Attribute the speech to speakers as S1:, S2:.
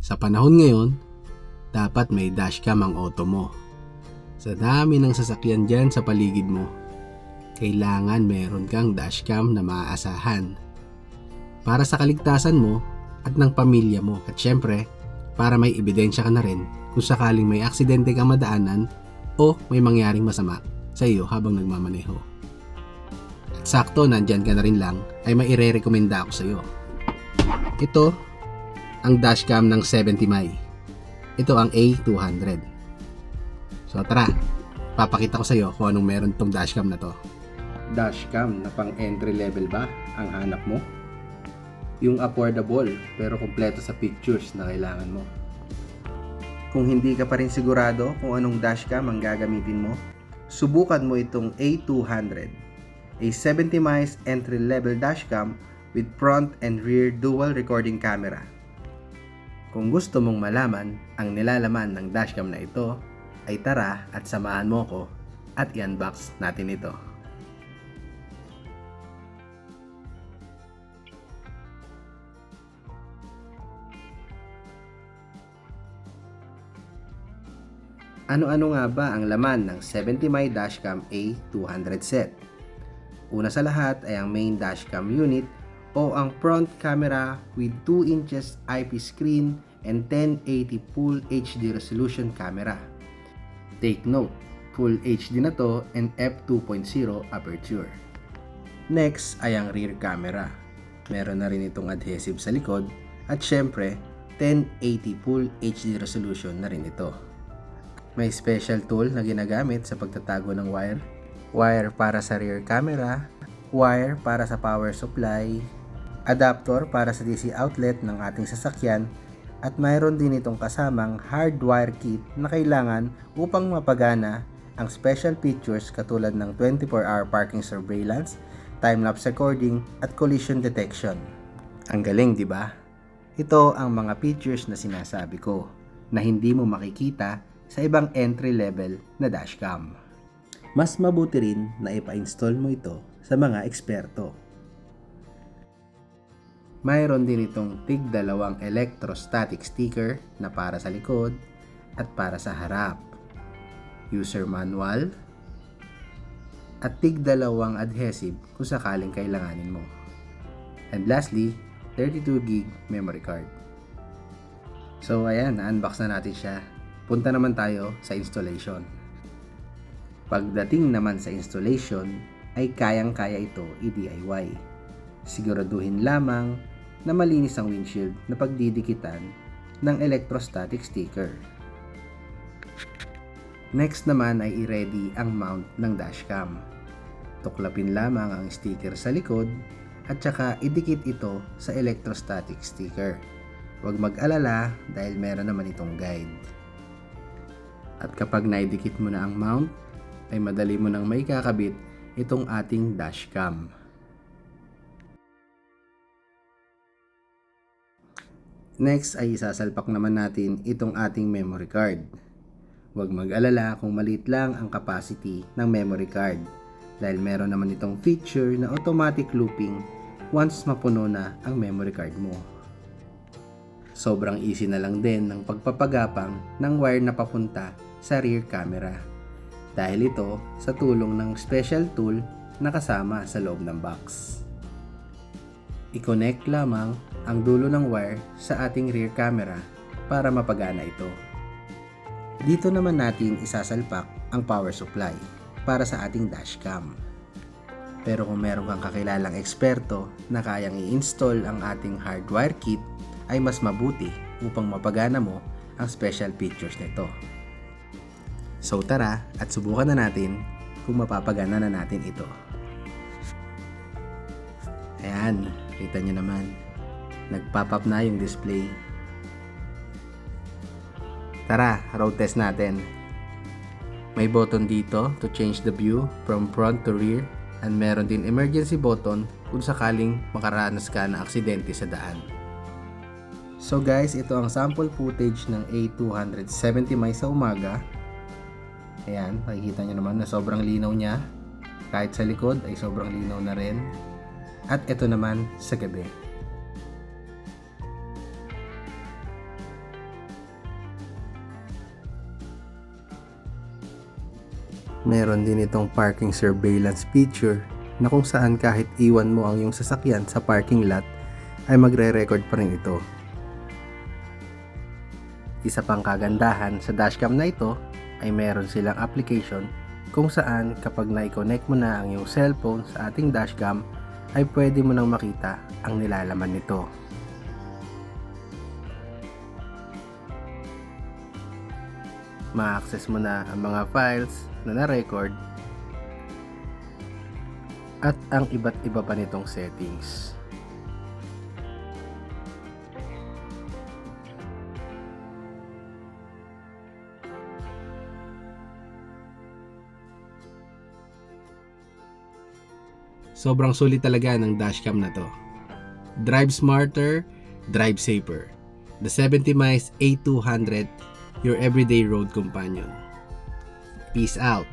S1: Sa panahon ngayon, dapat may dashcam ang auto mo. Sa dami ng sasakyan dyan sa paligid mo, kailangan meron kang dashcam na maaasahan. Para sa kaligtasan mo at ng pamilya mo, at syempre, para may ebidensya ka na rin kung sakaling may aksidente kang madaanan o may mangyaring masama sa iyo habang nagmamaneho. At sakto nandyan ka na rin lang ay maire-recommenda ako sa iyo. Ito ang dashcam ng 70mm. Ito ang A200. So tara, papakita ko sa iyo kung anong meron tong dashcam na to. Dashcam na pang entry level ba ang hanap mo? Yung affordable pero kumpleto sa pictures na kailangan mo. Kung hindi ka pa rin sigurado kung anong dashcam ang gagamitin mo, subukan mo itong A200, a 70mm entry-level dashcam with front and rear dual recording camera. Kung gusto mong malaman ang nilalaman ng dashcam na ito, ay tara at samahan mo ko at i-unbox natin ito. Ano-ano nga ba ang laman ng 70mm dashcam A200 set? Una sa lahat ay ang main dashcam unit o ang front camera with 2 inches eyepiece screen and 1080 Full HD resolution camera. Take note, Full HD na to and f2.0 aperture. Next ay ang rear camera. Meron na rin itong adhesive sa likod at syempre 1080 Full HD resolution na rin ito. May special tool na ginagamit sa pagtatago ng wire. Wire para sa rear camera, wire para sa power supply, adapter para sa DC outlet ng ating sasakyan, at mayroon din itong kasamang hardwire kit na kailangan upang mapagana ang special features katulad ng 24-hour parking surveillance, time-lapse recording, at collision detection. Ang galing, di ba? Ito ang mga features na sinasabi ko na hindi mo makikita sa ibang entry-level na dashcam. Mas mabuti rin na ipa-install mo ito sa mga eksperto. Mayroon din itong tig-dalawang electrostatic sticker na para sa likod at para sa harap, user manual, at tig-dalawang adhesive kung sakaling kailanganin mo. And lastly, 32GB memory card. So ayan, na-unbox na natin siya. Punta naman tayo sa installation. Pagdating naman sa installation, ay kayang-kaya ito i-DIY. Siguraduhin lamang na malinis ang windshield na pagdidikitan ng electrostatic sticker. Next naman ay i-ready ang mount ng dashcam. Tuklapin lamang ang sticker sa likod at saka idikit ito sa electrostatic sticker. Huwag mag-alala dahil meron naman itong guide. At kapag naidikit mo na ang mount, ay madali mo nang may kakabit itong ating dashcam. Next ay isasalpak naman natin itong ating memory card. Huwag mag-alala kung maliit lang ang capacity ng memory card dahil meron naman itong feature na automatic looping once mapuno na ang memory card mo. Sobrang easy na lang din ng pagpapagapang ng wire na papunta sa rear camera dahil ito sa tulong ng special tool na kasama sa loob ng box. I-connect lamang ang dulo ng wire sa ating rear camera para mapagana ito. Dito naman natin isasalpak ang power supply para sa ating dashcam. Pero kung meron kang kakilalang eksperto na kayang i-install ang ating hardwire kit, ay mas mabuti upang mapagana mo ang special features nito. So tara at subukan na natin kung mapapagana na natin ito. Ayan, kita nyo naman. Nag-pop up na yung display. Tara, road test natin. May button dito to change the view from front to rear and meron din emergency button kung sakaling makaranas ka ng aksidente sa daan. So guys, ito ang sample footage ng A200 70mm sa umaga. Ayan, makikita nyo naman na sobrang linaw niya. Kahit sa likod ay sobrang linaw na rin. At ito naman sa gabi. Meron din itong parking surveillance feature na kung saan kahit iwan mo ang iyong sasakyan sa parking lot ay magre-record pa rin ito. Isa pang kagandahan sa dashcam na ito ay meron silang application kung saan kapag na-connect mo na ang iyong cellphone sa ating dashcam ay pwede mo nang makita ang nilalaman nito. Ma-access mo na ang mga files na na-record at ang iba't iba pa nitong settings. Sobrang sulit talaga ng dashcam na to. Drive smarter, drive safer. The 70 miles A200, your everyday road companion. Peace out.